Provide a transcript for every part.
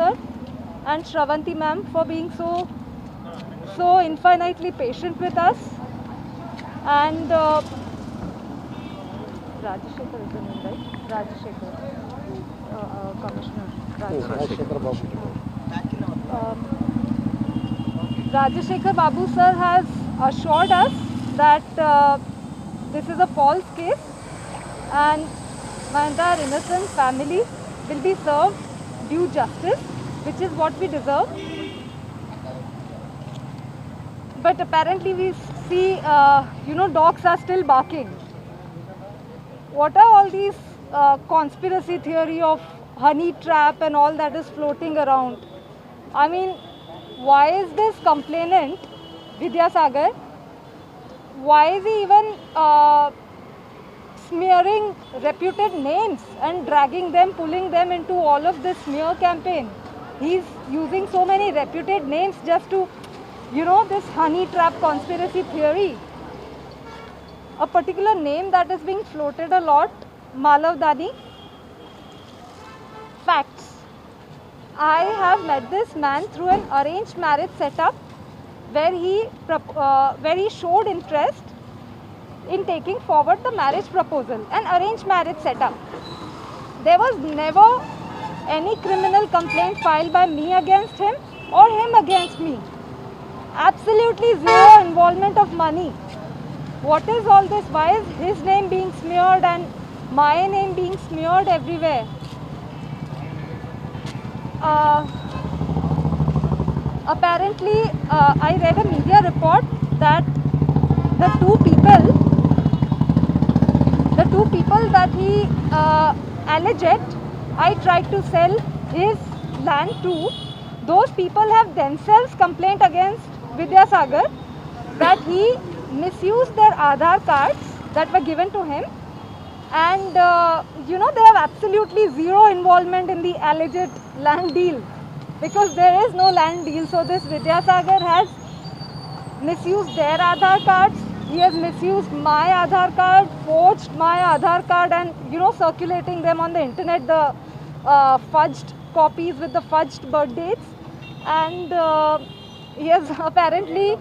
sir and Shravanti ma'am for being so infinitely patient with us. And Rajashekar is the name, right? Rajashekar, Commissioner Rajashekar. Rajashekar Babu sir has assured us that this is a false case and my entire innocent family will be served due justice, which is what we deserve. But apparently we see, dogs are still barking. What are all these conspiracy theory of honey trap and all that is floating around? I mean, why is this complainant, Vidyasagar, why is he even smearing reputed names and dragging them, pulling them into all of this smear campaign? He's using so many reputed names just to, this honey trap conspiracy theory. A particular name that is being floated a lot, Malav Dani. Facts. I have met this man through an arranged marriage setup where he showed interest in taking forward the marriage proposal, an arranged marriage setup. There was never any criminal complaint filed by me against him or him against me. Absolutely zero involvement of money. What is all this? Why is his name being smeared and my name being smeared everywhere? Apparently, I read a media report that the two people that he alleged I tried to sell his land to, those people have themselves complained against Vidyasagar that he misused their Aadhaar cards that were given to him, and they have absolutely zero involvement in the alleged land deal because there is no land deal. So this Vidyasagar has misused their Aadhaar cards. He has misused my Aadhaar card, forged my Aadhaar card, and circulating them on the internet, the fudged copies with the fudged birth dates, and he has apparently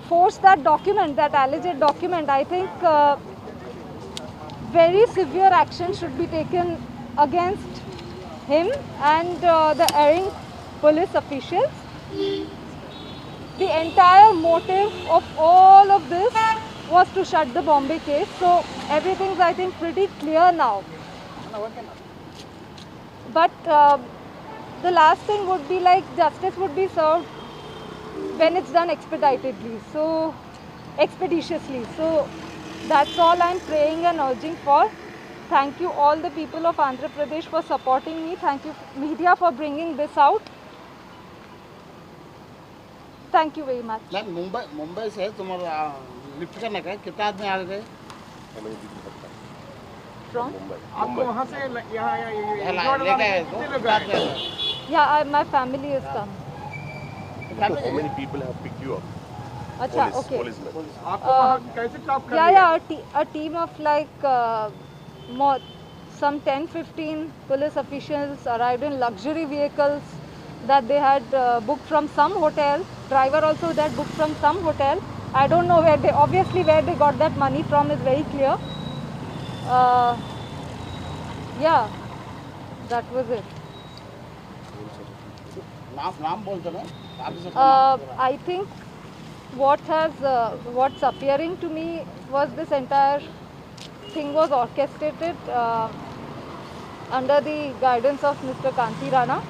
forced that document, that alleged document. I think very severe action should be taken against him and the erring police officials. The entire motive of all of this was to shut the Bombay case. So everything's, I think, pretty clear now. But the last thing would be like justice would be served when it's done expeditedly, so expeditiously. So that's all I'm praying and urging for. Thank you all the people of Andhra Pradesh for supporting me. Thank you media for bringing this out. Thank you very much. Ma'am Mumbai से तुम्हारा lift करने का कितना आदमी आ गए? From? आपको वहाँ से यहाँ Yeah, my family is come. How many people have picked you up? Acha, okay. Policemen. आपको वहाँ कैसे टॉप कर Yeah, a team of like some 10-15 police officials arrived in luxury vehicles that they had booked from some hotel. Driver also that booked from some hotel. I don't know where they got that money from is very clear. Yeah, that was it. नाम बोलते ना? I think what's appearing to me was this entire thing was orchestrated under the guidance of Mr. Kanti Rana,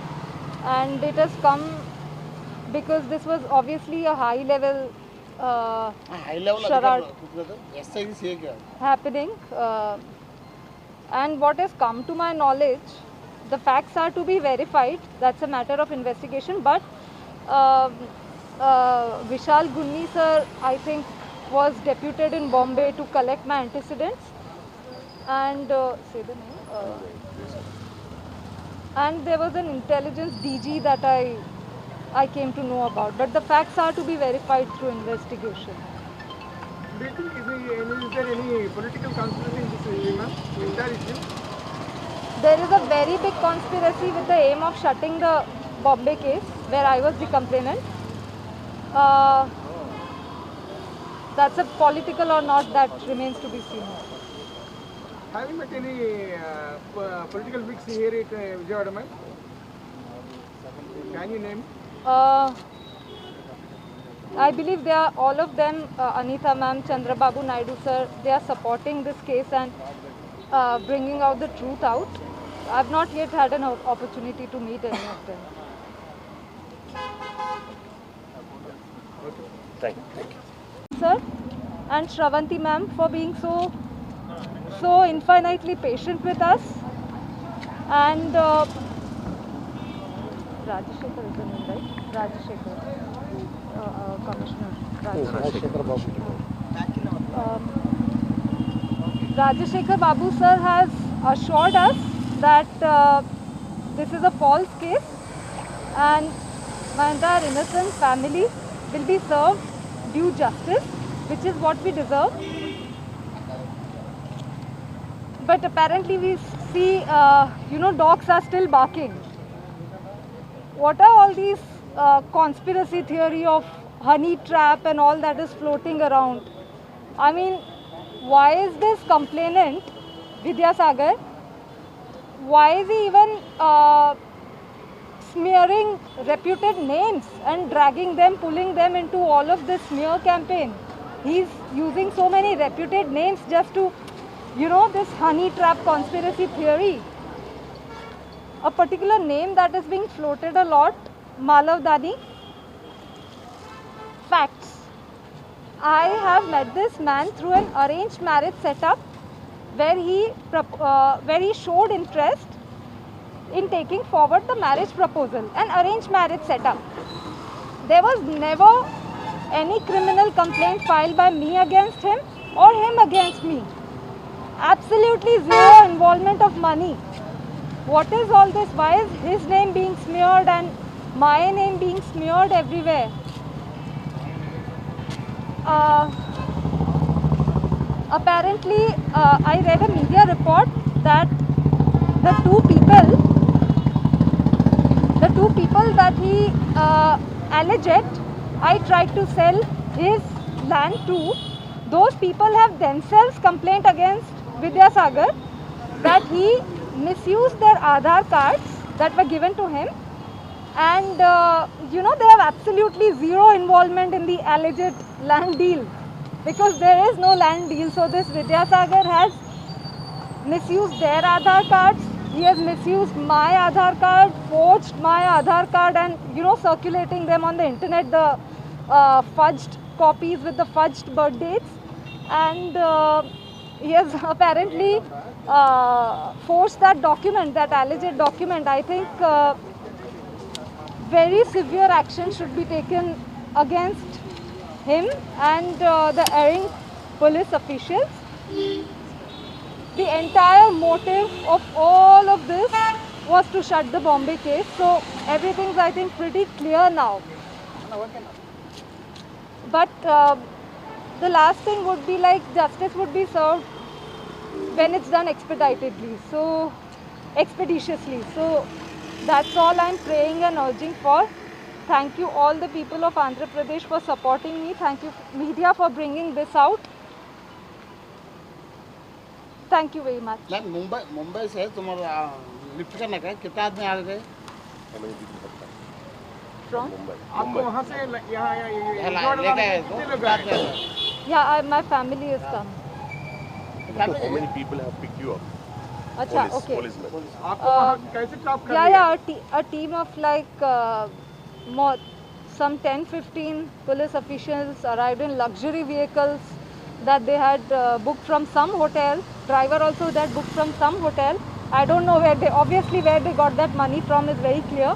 and it has come because this was obviously a high level charade happening, and what has come to my knowledge, the facts are to be verified. That's a matter of investigation, but Vishal Gunni sir, I think, was deputed in Bombay to collect my antecedents, and say the name. And there was an intelligence DG that I came to know about, but the facts are to be verified through investigation. Do you think is there any political conspiracy in this issue, ma'am? In that issue? there is a very big conspiracy with the aim of shutting the Bombay case where I was the complainant. That's a political or not, that remains to be seen. Have you met any political mix here at Vijayawada, ma'am? Can you name? I believe they are, all of them, Anita ma'am, Chandrababu Naidu sir, they are supporting this case and bringing out the truth out. I have not yet had an opportunity to meet any of them. Thank you. Sir, and Shravanti ma'am for being so infinitely patient with us. And Rajashekar is the name, right? Rajashekar, Commissioner Rajashekar Babu sir has assured us that this is a false case and my entire innocent family will be served due justice, which is what we deserve. But apparently we see, dogs are still barking. What are all these conspiracy theory of honey trap and all that is floating around? I mean, why is this complainant, Vidyasagar, why is he even smearing reputed names and dragging them, pulling them into all of this smear campaign? He's using so many reputed names just to, this honey trap conspiracy theory. A particular name that is being floated a lot, Malav Dani. Facts. I have met this man through an arranged marriage setup where he showed interest in taking forward the marriage proposal, an arranged marriage setup. There was never any criminal complaint filed by me against him or him against me. Absolutely zero involvement of money. What is all this? Why is his name being smeared and my name being smeared everywhere? Apparently, I read a media report that the two people that he alleged I tried to sell his land to, those people have themselves complained against Vidyasagar that he misused their Aadhaar cards that were given to him, and they have absolutely zero involvement in the alleged land deal because there is no land deal. So this Vidyasagar has misused their Aadhaar cards. He has misused my Aadhaar card, forged my Aadhaar card, and circulating them on the internet, the fudged copies with the fudged birth dates, and he has apparently forced that document, that alleged document. I think very severe action should be taken against him and the erring police officials. The entire motive of all of this was to shut the Bombay case. So everything's, I think, pretty clear now. But the last thing would be like justice would be served when it's done expeditiously. So that's all I'm praying and urging for. Thank you all the people of Andhra Pradesh for supporting me. Thank you media for bringing this out. Thank you very much. Ma'am Mumbai से तुम्हारा lift करने का कितना आदमी आ गए? From? आपको वहाँ से यहाँ Yeah, my family is come. How many people have picked you up? Acha, okay. Policemen. आपको वहाँ कैसे ट्रैप कर Yeah, a team of like some 10-15 police officials arrived in luxury vehicles that they had booked from some hotel. Driver also that booked from some hotel. I don't know where they got that money from is very clear.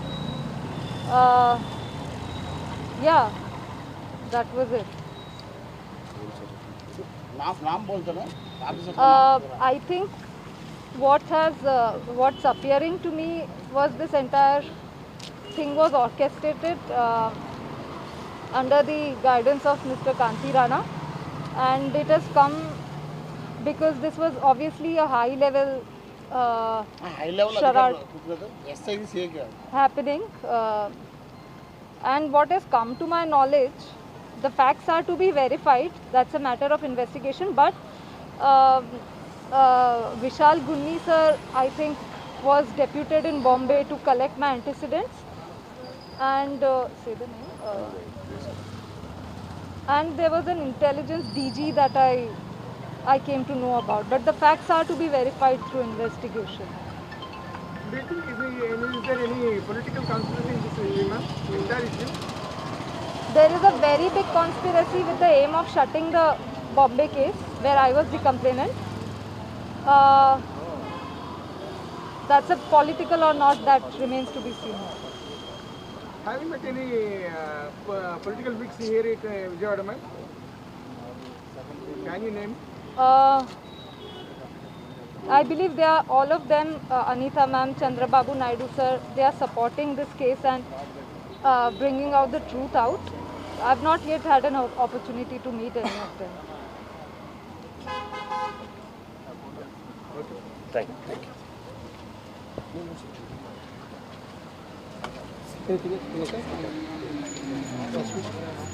Yeah, that was it. नाम बोलते ना? I think what's appearing to me was this entire thing was orchestrated under the guidance of Mr. Kanti Rana, and it has come because this was obviously a high level high level Sharad. SI से क्या happening, and what has come to my knowledge, the facts are to be verified. That's a matter of investigation. But Vishal Gunni sir, I think, was deputed in Bombay to collect my antecedents, and say the name. And there was an intelligence DG that I came to know about. But the facts are to be verified through investigation. Do you think is there any political conspiracy in this issue, ma'am? Entire issue? There is a very big conspiracy with the aim of shutting the Bombay case, where I was the complainant. That's a political or not, that remains to be seen. Have you met any political mix here at Vijayawada, ma'am? Can you name? I believe they are, all of them, Anita ma'am, Chandrababu Naidu sir, they are supporting this case and bringing out the truth out. I have not yet had an opportunity to meet any of them. Thank you. Thank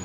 you.